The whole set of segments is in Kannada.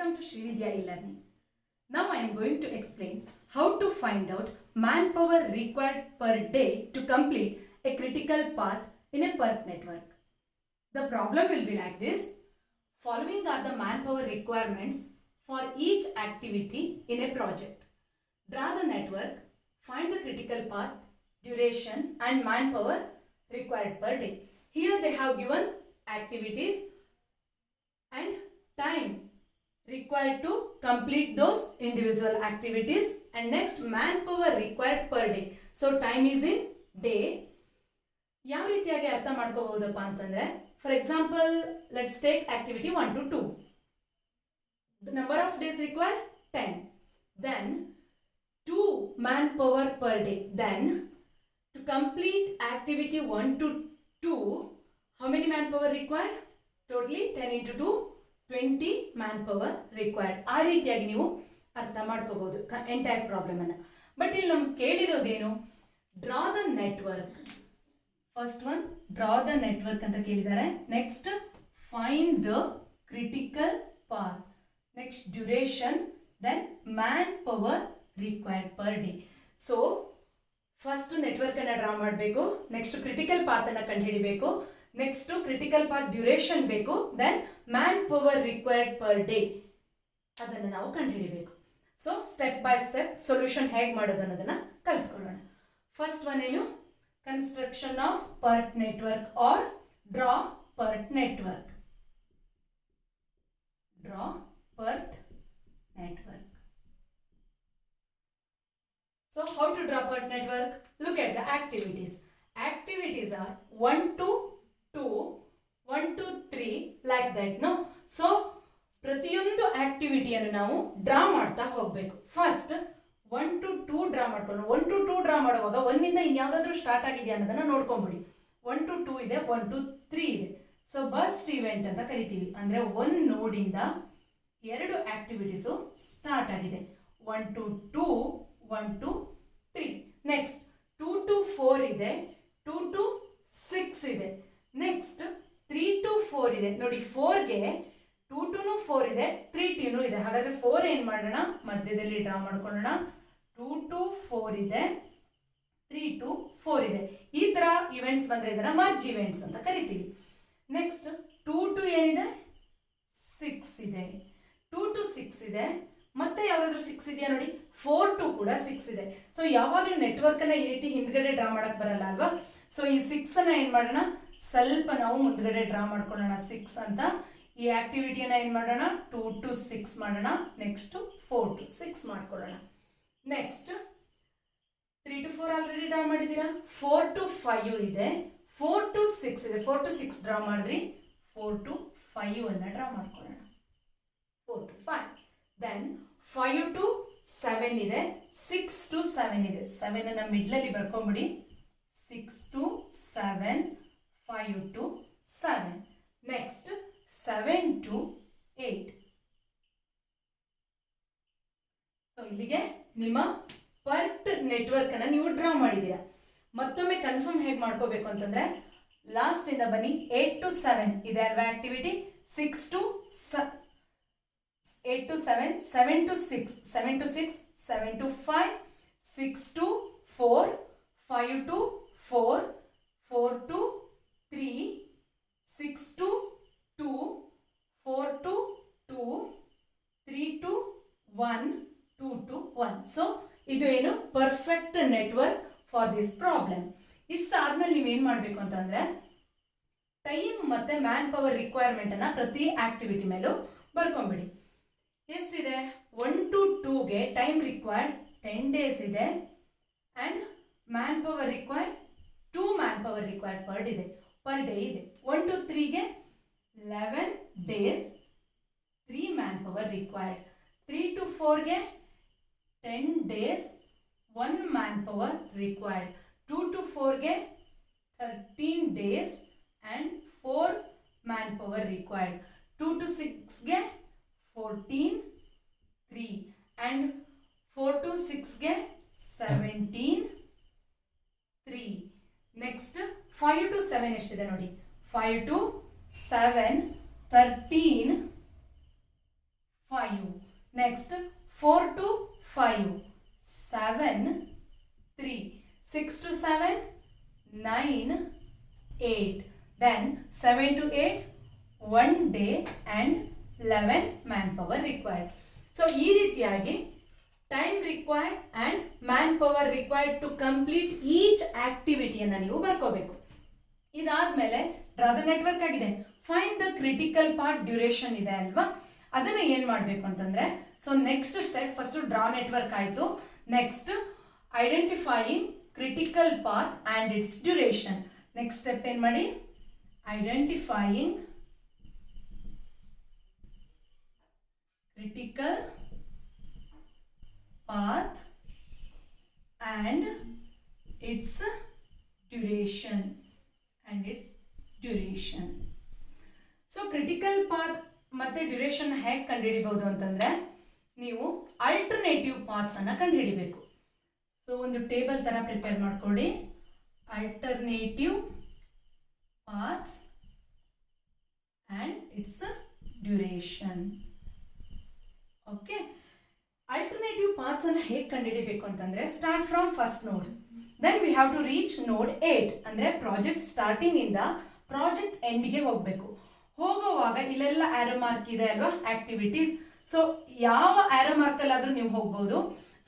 Welcome to Srividya e-learning. Now I am going to explain how to find out manpower required per day to complete a critical path in a PERT network. The problem will be like this. Following are the manpower requirements for each activity in a project. Draw the network, find the critical path, duration and manpower required per day. Here they have given activities and time required to complete those individual activities, and next manpower required per day. So time is in day. ಯಾವ ರೀತಿಯಾಗಿ ಅರ್ಥ ಮಾಡ್ಕೋಬಹುದಪ್ಪ ಅಂತಂದ್ರೆ, for example let's take activity 1 to 2. The number of days required 10. Then 2 manpower per day. Then to complete activity 1 to 2, how many manpower required? Totally 10 into 2, 20 manpower required. ಆ ರೀತಿಯಾಗಿ ನೀವು ಅರ್ಥ ಮಾಡ್ಕೋಬಹುದು ಎಂಟೈರ್ ಪ್ರಾಬ್ಲಮ್ ಅನ್ನ. ಬಟ್ ಇಲ್ಲಿ ನಮ್ಗೆ ಕೇಳಿರೋದೇನು, draw the network. First one draw the network ಅಂತ ಕೇಳಿದ್ದಾರೆ. Next find the critical path. Next duration, then man power required per day. So first network ಅನ್ನ ಡ್ರಾ ಮಾಡಬೇಕು, ನೆಕ್ಸ್ಟ್ ಕ್ರಿಟಿಕಲ್ ಪಾತ್ ಅನ್ನ ಕಂಡುಹಿಡಿಬೇಕು, ನೆಕ್ಸ್ಟ್ ಕ್ರಿಟಿಕಲ್ ಪಾತ್ ಡ್ಯೂರೇಷನ್ ಬೇಕು, then man power required per day ಅದನ್ನು ನಾವು ಕಂಡುಹಿಡಿಬೇಕು. So step by step solution ಹೇಗೆ ಮಾಡೋದು ಅನ್ನೋದನ್ನ ಕಲ್ತ್ಕೊಳ್ಳೋಣ. ಫಸ್ಟ್ ಒನ್ ಏನು, construction of PERT network R draw PERT network. Draw PERT network. So how to draw PERT network? Look at the activities. Activities are 1 to 2, 1 to 3 like that, no? So ಪ್ರತಿಯೊಂದು ಆಕ್ಟಿವಿಟಿಯನ್ನು ನಾವು ಡ್ರಾ ಮಾಡ್ತಾ ಹೋಗಬೇಕು. ಫಸ್ಟ್ 1 to 2 ಡ್ರಾ ಮಾಡ್ಕೊಂಡು 1 to 2 ಡ್ರಾ ಮಾಡುವಾಗ ಒಂದಿಂದ ಇನ್ಯಾವುದಾದ್ರೂ ಸ್ಟಾರ್ಟ್ ಆಗಿದೆಯಾ ಅನ್ನೋದನ್ನ ನೋಡ್ಕೊಂಬಿಡಿ. 1 to 2 ಇದೆ, 1 to 3 ಇದೆ. ಸೊ ಬರ್ಸ್ಟ್ ಇವೆಂಟ್ ಅಂತ ಕರಿತೀವಿ. ಅಂದ್ರೆ ಒಂದು ನೋಡಿಂದ ಎರಡು ಆಕ್ಟಿವಿಟೀಸು ಸ್ಟಾರ್ಟ್ ಆಗಿದೆ. 1 to 2, 1 to 3. ನೆಕ್ಸ್ಟ್ 2 to 4 ಇದೆ, 2 to 6 ಇದೆ. ನೆಕ್ಸ್ಟ್ 3 to 4 ಇದೆ. ನೋಡಿ 4ಗೆ 2 to 4 ಇದೆ, 3 to ಇದೆ. ಹಾಗಾದ್ರೆ 4 ಏನ್ ಮಾಡೋಣ, ಮಧ್ಯದಲ್ಲಿ ಡ್ರಾ ಮಾಡ್ಕೊಳ್ಳೋಣ. 2 to 4 ಇದೆ, 3 to 4 ಇದೆ. ಈ ತರ ಇವೆಂಟ್ಸ್ ಬಂದ್ರೆ ಇದನ್ನ ಮರ್ಜ್ ಇವೆಂಟ್ಸ್ ಅಂತ ಕರಿತೀವಿ. ನೆಕ್ಸ್ಟ್ 2 to ಏನಿದೆ, 6 ಇದೆ. 2 to 6 ಇದೆ, ಮತ್ತೆ ಯಾವ್ದಾದ್ರು 6 ಇದೆಯಾ ನೋಡಿ, 4 to ಕೂಡ 6 ಇದೆ. ಸೊ ಯಾವಾಗಲೂ ನೆಟ್ವರ್ಕ್ ಅನ್ನ ಈ ರೀತಿ ಹಿಂದ್ಗಡೆ ಡ್ರಾ ಮಾಡಕ್ ಬರಲ್ಲ ಅಲ್ವಾ. ಸೊ ಈ 6 ಅನ್ನ ಏನ್ ಮಾಡೋಣ, ಸ್ವಲ್ಪ ನಾವು ಮುಂದ್ಗಡೆ ಡ್ರಾ ಮಾಡ್ಕೊಳ್ಳೋಣ 6 ಅಂತ. ಈ ಆಕ್ಟಿವಿಟಿಯನ್ನ ಏನ್ ಮಾಡೋಣ, 2 to 6 ಮಾಡೋಣ. ನೆಕ್ಸ್ಟ್ 4 to 6 ಮಾಡ್ಕೊಳ್ಳೋಣ. ನೆಕ್ಸ್ಟ್ 3 to 4 ಆಲ್ರೆಡಿ ಡ್ರಾ ಮಾಡಿದ್ದೀರಾ. 4 to 5 ಇದೆ, 4 to 6 ಇದೆ. 4 to 6 ಡ್ರಾ ಮಾಡಿದ್ರಿ, 4 to 5 ಅನ್ನ ಡ್ರಾ ಮಾಡ್ಕೊಳ್ಳೋಣ. 4 to 5. ದೆನ್ 5 to 7 ಇದೆ, 6 to 7 ಇದೆ. 7 ಅನ್ನ ಮಿಡ್ಲಲ್ಲಿ ಬರ್ಕೊಂಬಿಡಿ. 6 to 7, 5 to 7. Next 7 to 8. So ಇಲ್ಲಿಗೆ ನಿಮ್ಮ PERT ನೆಟ್ವರ್ಕ್ ಅನ್ನ ನೀವು ಡ್ರಾ ಮಾಡಿದ್ದೀರಾ. ಮತ್ತೊಮ್ಮೆ ಕನ್ಫರ್ಮ್ ಹೇಗೆ ಮಾಡ್ಕೋಬೇಕು ಅಂತಂದ್ರೆ, ಲಾಸ್ಟ್ ಇಂದ ಬನ್ನಿ. 8 to 7 ಇದೆ ಅಲ್ವಾ activity. 8 to 7, 7 to 6, 7 to 6, 7 to 5, 6 to 4, 5 to 4, 4 to 3, 6 to 2, 4 to 2, 3 to 1, 2 to 1. So ಇದು ಏನು, perfect network for this problem. ಇಷ್ಟಾದ್ಮೇಲೆ ನೀವೇನ್ ಮಾಡ್ಬೇಕು ಅಂತಂದ್ರೆ, ಟೈಮ್ ಮತ್ತೆ ಮ್ಯಾನ್ ಪವರ್ ರಿಕ್ವೈರ್ಮೆಂಟ್ ಅನ್ನ ಪ್ರತಿ ಆಕ್ಟಿವಿಟಿ ಮೇಲೂ ಬರ್ಕೊಂಡ್ಬಿಡಿ. ಎಷ್ಟಿದೆ, 1 to 2ಗೆ ಟೈಮ್ ರಿಕ್ವೈರ್ಡ್ 10 days ಇದೆ, and man power required 2 man power required per day ಇದೆ. 1 to 3ಗೆ 11 days, 3 man power required. 3 to 4ಗೆ 10 days, 1 man power required. 2 to 4ಗೆ 13 days and 4 man power required. 2 to 6ಗೆ 14, 3 and 4 to 6ಗೆ 17, 3. Next 5 to 7 ಎಷ್ಟಿದೆ ನೋಡಿ, 5 to 7, 13, 5. Next 4 to 5, 7, 3, 6 to 7, 9, 8. Then 7 to 8, 1 day and 11 manpower required. So ಈ ರೀತಿಯಾಗಿ time required and man power required to complete each ಆಕ್ಟಿವಿಟಿಯನ್ನು ನೀವು ಬರ್ಕೋಬೇಕು. ಇದಾದ್ಮೇಲೆ ಡ್ರಾ ದ ನೆಟ್ವರ್ಕ್ ಆಗಿದೆ. Find the critical part duration ಇದೆ ಅಲ್ವಾ, ಅದನ್ನ ಏನ್ ಮಾಡಬೇಕು ಅಂತಂದ್ರೆ, so next step first draw network ಆಯ್ತು. Next identifying critical path and its duration. Next step ಏನ್ ಮಾಡಿ, identifying critical path and its duration so critical path ಮತ್ತೆ ಡ್ಯೂರೇಷನ್ ಹೇಗೆ ಕಂಡುಹಿಡಿಬಹುದು ಅಂತಂದ್ರೆ, ನೀವು ಅಲ್ಟರ್ನೇಟಿವ್ ಪಾತ್ಸ್ ಅನ್ನ ಕಂಡುಹಿಡಿಬೇಕು. ಸೊ ಒಂದು ಟೇಬಲ್ ತರ ಪ್ರಿಪೇರ್ ಮಾಡ್ಕೊಳ್ಳಿ. Alternative paths and its duration. Okay, alternative paths ಅನ್ನು ಹೇಗೆ ಕಂಡುಹಿಡಿಬೇಕು ಅಂತಂದ್ರೆ, start from first node, then we have to reach node 8. ಅಂದ್ರೆ ಪ್ರಾಜೆಕ್ಟ್ ಸ್ಟಾರ್ಟಿಂಗ್ ಇಂದ ಪ್ರಾಜೆಕ್ಟ್ ಎಂಡ್ಗೆ ಹೋಗಬೇಕು. ಹೋಗುವಾಗ ಇಲ್ಲೆಲ್ಲ ಆರೋ ಮಾರ್ಕ್ ಇದೆ ಅಲ್ವಾ, ಆಕ್ಟಿವಿಟೀಸ್. ಸೊ ಯಾವ ಆರೋ ಮಾರ್ಕ್ ಅಲ್ಲಾದ್ರೂ ನೀವು ಹೋಗ್ಬೋದು.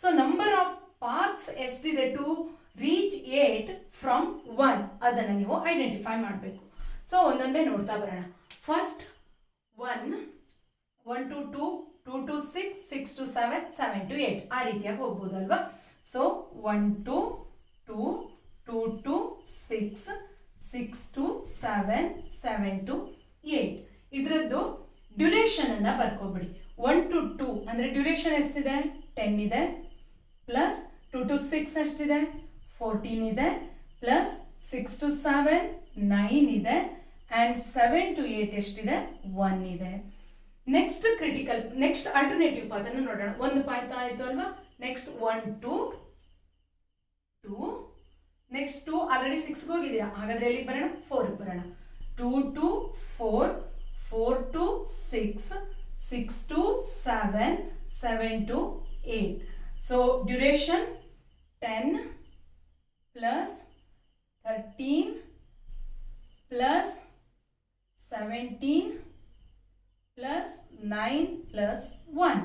ಸೊ ನಂಬರ್ ಆಫ್ ಪಾತ್ಸ್ ಎಷ್ಟಿದೆ ಟು ರೀಚ್ 8 ಫ್ರಮ್ 1 ಅದನ್ನ ನೀವು ಐಡೆಂಟಿಫೈ ಮಾಡಬೇಕು. ಸೊ ಒಂದೊಂದೇ ನೋಡ್ತಾ ಬರೋಣ. First 1, 1 to 2, 2 to 6, 6 to 7, 7 to 8 ಆ ರೀತಿಯಾಗಿ ಹೋಗ್ಬೋದು ಅಲ್ವಾ. So 1 to 2, 2 to 6, 6 to 7, 7 to 8. ಇದರದ್ದು ಡ್ಯೂರೇಷನ್ ಅನ್ನ ಬರ್ಕೋಬಿಡಿ. 1 to 2 ಅಂದ್ರೆ ಡ್ಯೂರೇಷನ್ ಎಷ್ಟಿದೆ, 10 ಇದೆ. ಪ್ಲಸ್ 2 to 6 ಎಷ್ಟಿದೆ, 14 ಇದೆ. ಪ್ಲಸ್ 6 to 7, 9 ಇದೆ. ಅಂಡ್ 7 to 8 ಎಷ್ಟಿದೆ, 1 ಇದೆ. Next critical, next alternative path ಅನ್ನು ನೋಡೋಣ. ಒಂದು ಪಾತ್ ಆಯ್ತು ಅಲ್ವಾ. ನೆಕ್ಸ್ಟ್ 1 to 2, ನೆಕ್ಸ್ಟ್ 2 ಆಲ್ರೆಡಿ 6 ಹೋಗಿದೆಯಾ, ಹಾಗಾದ್ರೆ ಎಲ್ಲಿಗೆ ಬರೋಣ, 4 ಬರೋಣ. 2 to 4, 4 to 6, 6 to 7, 7 to 8. So duration 10 plus 13 plus 17 plus 9 plus 1.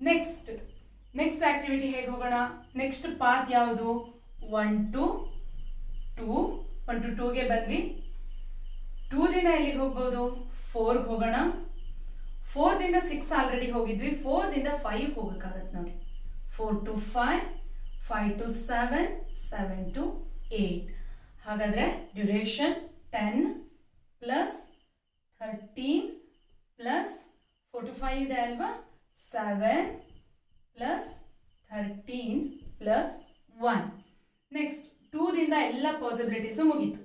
Next activity ಹೇಗೆ ಹೋಗೋಣ, ನೆಕ್ಸ್ಟ್ ಪಾತ್ ಯಾವುದು, 1 to 2, 1 to 2ಗೆ ಬಂದ್ವಿ. 2 ದಿಂದ ಎಲ್ಲಿಗೆ ಹೋಗ್ಬೋದು, 4ಗೆ ಹೋಗೋಣ. 4 ದಿಂದ 6 ಆಲ್ರೆಡಿ ಹೋಗಿದ್ವಿ. 4 ದಿಂದ 5 ಹೋಗಕ್ಕಾಗತ್ತೆ ನೋಡಿ. 4 to 5, 5 to 7, 7 to 8. ಹಾಗಾದ್ರೆ ಡ್ಯೂರೇಷನ್ 10 ಪ್ಲಸ್ 13 ಪ್ಲಸ್ 4 to 5 ಇದೆ ಅಲ್ವಾ, 7 ಪ್ಲಸ್ 13 ಪ್ಲಸ್ 1. ನೆಕ್ಸ್ಟ್ 2 ದಿಂದ ಎಲ್ಲ ಪಾಸಿಬಿಲಿಟೀಸು ಮುಗೀತು.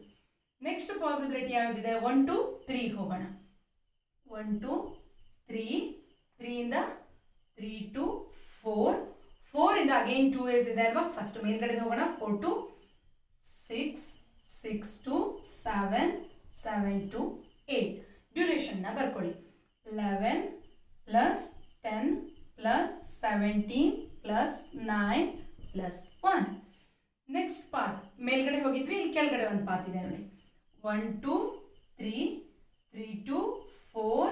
ನೆಕ್ಸ್ಟ್ ಪಾಸಿಬಿಲಿಟಿ ಯಾವುದಿದೆ, 1 to 3 ಹೋಗೋಣ. 1 to 3, 3 ಇಂದ 3 to 4, 4 ಇಂದ ಅಗೇನ್ 2 ಏಸ್ ಇದೆ ಅಲ್ವಾ, ಫಸ್ಟ್ ಮೇಲ್ಗಡೆ ಹೋಗೋಣ. 4 to 6, 6 to 7, 7 to 8. ಡ್ಯೂರೇಷನ್ ನ ಬರ್ಕೊಳ್ಳಿ. 11 plus 10 plus 17 plus 9 plus 1. Next path ಮೇಲ್ಗಡೆ ಹೋಗಿದ್ವಿ, ಇಲ್ಲಿ ಕೆಳಗಡೆ ಒಂದು ಪಾತ್ ಇದೆ ನೋಡಿ. 1 to 3, 3 to 4,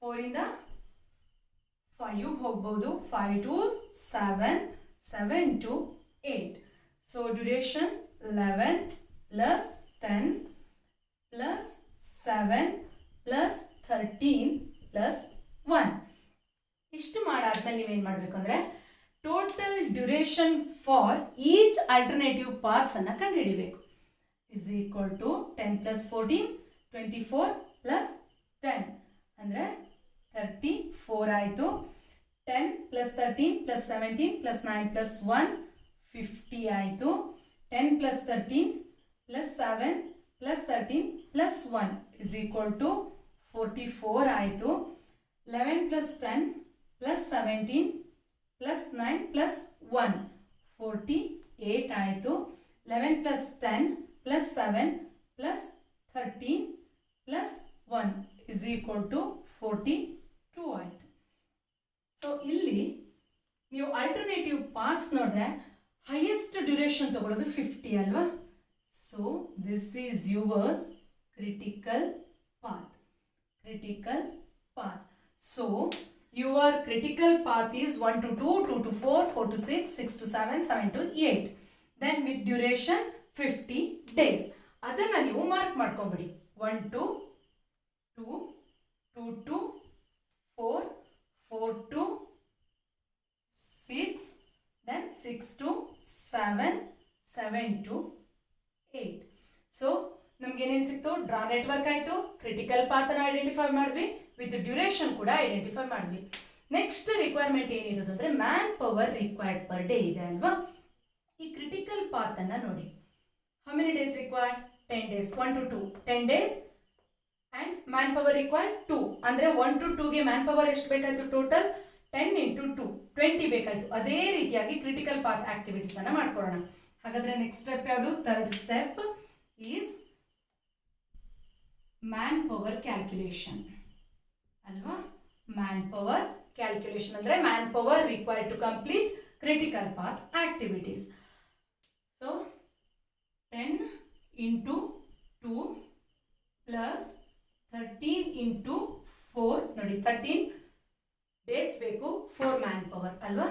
4 ಇಂದ 5 ಹೋಗ್ಬೋದು. 5 to 7, 7 to 8. So duration 11 plus 10 plus 7 plus 13 plus 1. ಇಷ್ಟು ಮಾಡಾದ್ಮೇಲೆ ನೀವೇನು ಮಾಡಬೇಕು ಅಂದರೆ, total duration for each alternative paths ಅನ್ನು ಕಂಡುಹಿಡಿಬೇಕು. Is equal to 10 plus 14, 24 plus 10 ಅಂದರೆ 34 ಆಯಿತು. 10 ಪ್ಲಸ್ 13 ಪ್ಲಸ್ 17 ಪ್ಲಸ್ 9 ಪ್ಲಸ್ 1, 50 ಆಯಿತು. 10 plus 13 plus 7 plus 13 plus 1 is equal to 44 ಆಯಿತು. 11 ಪ್ಲಸ್ 10 ಪ್ಲಸ್ 17 ಪ್ಲಸ್ 9 ಪ್ಲಸ್ 1, 48 ಆಯಿತು. 11 plus 10 plus 7 plus 13 plus 1 is equal to 42 ಆಯಿತು. ಸೊ ಇಲ್ಲಿ ನೀವು ಆಲ್ಟರ್ನೇಟಿವ್ ಪಾಸ್ ನೋಡಿದ್ರೆ ಹೈಯೆಸ್ಟ್ ಡ್ಯೂರೇಷನ್ ತಗೊಳ್ಳೋದು 50 ಅಲ್ವಾ. So this is your critical path. So your critical path is 1 to 2, 2 to 4, 4 to 6, 6 to 7, 7 to 8. Then with duration 50 days. ಅದನ್ನು ನೀವು ಮಾರ್ಕ್ ಮಾಡ್ಕೊಂಬಿಡಿ. 1 to 2, 2 to 4, 4 to 6, then 6 to 7, 7 to 8. So ನಮ್ಗೆ ಏನೇನು ಸಿಕ್ತು? ಡ್ರಾ ನೆಟ್ವರ್ಕ್ ಆಯಿತು, ಕ್ರಿಟಿಕಲ್ ಪಾತನ್ನು ಐಡೆಂಟಿಫೈ ಮಾಡಿದ್ವಿ, ವಿತ್ ಡ್ಯೂರೇಷನ್ ಕೂಡ ಐಡೆಂಟಿಫೈ ಮಾಡಿದ್ವಿ. ನೆಕ್ಸ್ಟ್ ರಿಕ್ವೈರ್ಮೆಂಟ್ ಏನಿರೋದು ಅಂದರೆ man power required per day ಇದೆ ಅಲ್ವಾ. ಈ ಕ್ರಿಟಿಕಲ್ ಪಾತನ್ನು ನೋಡಿ, how many days required? 10 days. 1 to 2, 10 days. And man power required 2. ಅಂದರೆ 1 to 2ಗೆ ಮ್ಯಾನ್ ಪವರ್ ಎಷ್ಟು ಬೇಕಾಯಿತು? ಟೋಟಲ್ 10 into 2, 20 ಬೇಕಾಯಿತು. ಅದೇ ರೀತಿಯಾಗಿ ಕ್ರಿಟಿಕಲ್ ಪಾತ್ ಆಕ್ಟಿವಿಟೀಸನ್ನು ಮಾಡ್ಕೊಳ್ಳೋಣ. ಹಾಗಾದರೆ ನೆಕ್ಸ್ಟ್ ಸ್ಟೆಪ್ ಯಾವುದು? Third step is man power calculation ಅಲ್ವಾ. ಮ್ಯಾನ್ ಪವರ್ ಕ್ಯಾಲ್ಕುಲೇಷನ್ ಅಂದರೆ man power required to complete critical path activities. So 10 into 2 plus 13 into 4 ನೋಡಿ 13 ಡೇಸ್ ಬೇಕು, 4 ಮ್ಯಾನ್ ಪವರ್ ಅಲ್ವಾ.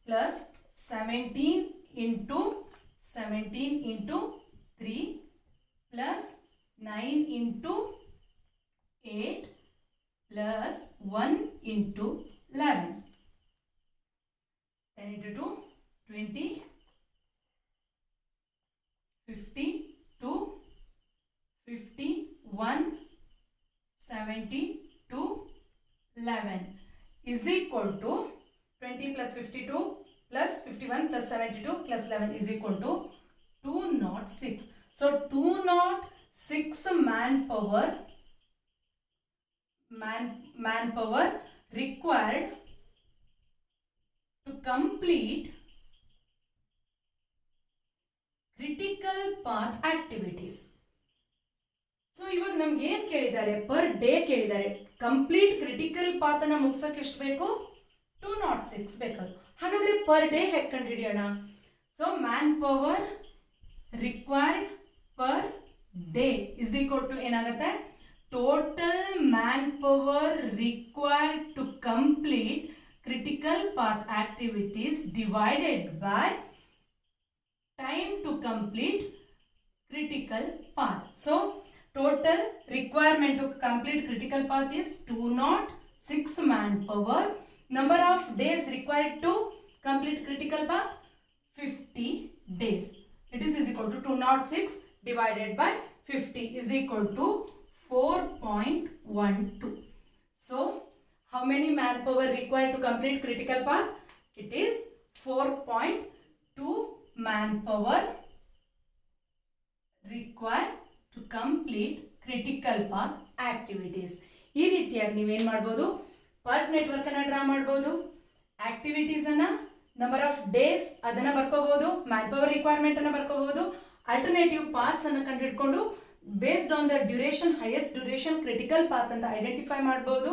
Plus 17 into 3 plus 9 into 8 plus 1 into 11. 10 into 2, 20, 50, 2, 51, 70 to 11 is equal to 20 plus 52 plus 51 plus 72 plus 11 is equal to 206. So 206 manpower required to complete critical path activities. So ಇವಾಗ ನಮ್ಗೆ ಏನು ಕೇಳಿದ್ದಾರೆ? ಪರ್ ಡೇ ಕೇಳಿದ್ದಾರೆ. ಕಂಪ್ಲೀಟ್ ಕ್ರಿಟಿಕಲ್ ಪಾತ್ ಅನ್ನ ಮುಗಿಸೋಕೆ ಎಷ್ಟು ಬೇಕು? 206 ಬೇಕಾದ್ರು. ಹಾಗಾದ್ರೆ ಪರ್ ಡೇ ಹೇಗೆ ಕಂಡುಹಿಡಿಯೋಣ? So man power required per day is equal to ಏನಾಗುತ್ತೆ? Total man power required to complete critical path activities divided by time to complete critical path. So total requirement to complete critical path is 206 manpower. Number of days required to complete critical path 50 days. It is equal to 206 divided by 50 is equal to 4.12. So how many manpower required to complete critical path? It is 4.2 manpower required to complete critical path activities. ಈ ರೀತಿಯಾಗಿ ನೀವೇನು ಮಾಡ್ಬೋದು? ಪಾರ್ಟ್ ನೆಟ್ವರ್ಕ್ ಅನ್ನು ಡ್ರಾ ಮಾಡ್ಬೋದು, ಆಕ್ಟಿವಿಟೀಸ್ ಅನ್ನ, ನಂಬರ್ ಆಫ್ ಡೇಸ್ ಅದನ್ನ ಬರ್ಕೋಬಹುದು, ಮ್ಯಾನ್ ಪವರ್ ರಿಕ್ವೈರ್ಮೆಂಟ್ ಅನ್ನ ಬರ್ಕೋಬಹುದು, ಆಲ್ಟರ್ನೇಟಿವ್ ಪಾತ್ಸ್ ಅನ್ನು ಕಂಡುಹಿಡ್ಕೊಂಡು based on the duration, highest duration critical path ಅಂತ ಐಡೆಂಟಿಫೈ ಮಾಡ್ಬೋದು.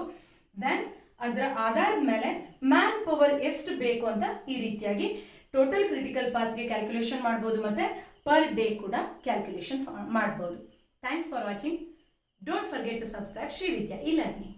ದೆನ್ ಅದರ ಆಧಾರದ ಮೇಲೆ ಮ್ಯಾನ್ ಪವರ್ ಎಷ್ಟು ಬೇಕು ಅಂತ ಈ ರೀತಿಯಾಗಿ ಟೋಟಲ್ ಕ್ರಿಟಿಕಲ್ ಪಾತ್ಗೆ ಕ್ಯಾಲ್ಕುಲೇಷನ್ ಮಾಡ್ಬೋದು, ಮತ್ತು ಪರ್ ಡೇ ಕೂಡ ಕ್ಯಾಲ್ಕುಲೇಷನ್ ಮಾಡ್ಬೋದು. Thanks for watching. Don't forget to subscribe Shrividya e learning.